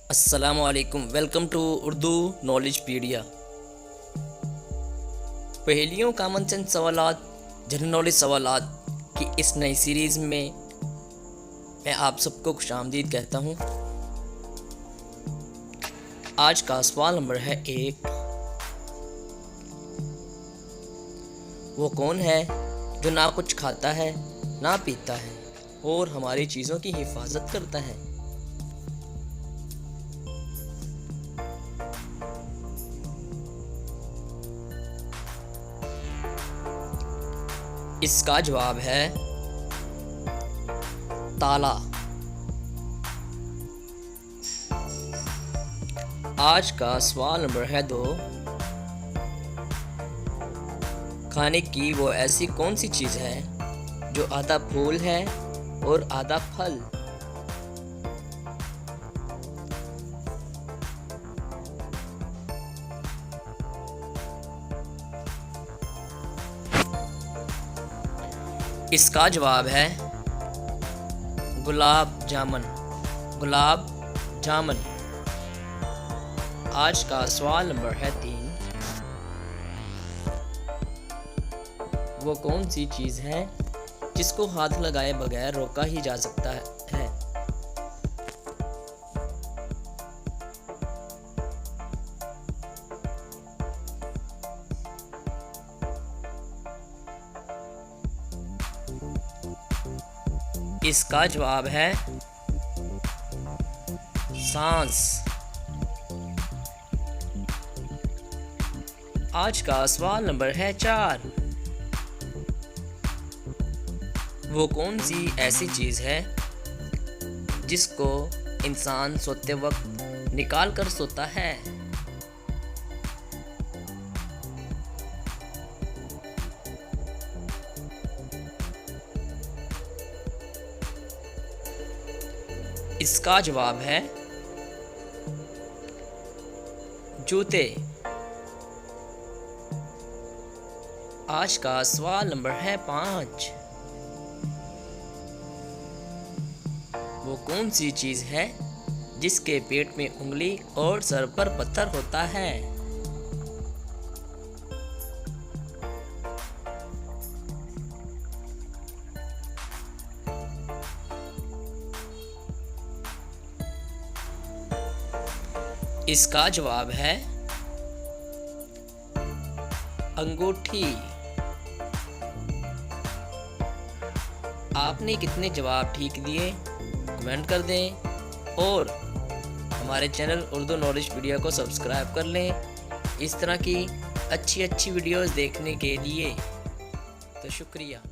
अस्सलामुअलैकुम। Welcome to Urdu Knowledge Pedia. पहेलियों common sense सवालात, जनरल नॉलेज सवालात की इस नई सीरीज़ में मैं आप सबको खुशामदीद कहता हूँ। आज का सवाल नंबर है 1। वो कौन है जो ना कुछ खाता है ना पीता है और हमारी चीज़ों की हिफाजत करता है? इसका जवाब है ताला। आज का सवाल नंबर है 2। खाने की वो ऐसी कौन सी चीज़ है जो आधा फूल है और आधा फल? इसका जवाब है गुलाब जामुन। गुलाब जामुन। आज का सवाल नंबर है 3। वो कौन सी चीज़ है जिसको हाथ लगाए बगैर रोका ही जा सकता है? इसका जवाब है सांस। आज का सवाल नंबर है 4। वो कौन सी ऐसी चीज़ है जिसको इंसान सोते वक्त निकाल कर सोता है? इसका जवाब है जूते। आज का सवाल नंबर है 5। वो कौन सी चीज़ है जिसके पेट में उंगली और सर पर पत्थर होता है? इसका जवाब है अंगूठी। आपने कितने जवाब ठीक दिए कमेंट कर दें और हमारे चैनल उर्दू नॉलेज वीडियो को सब्सक्राइब कर लें इस तरह की अच्छी वीडियोस देखने के लिए। तो शुक्रिया।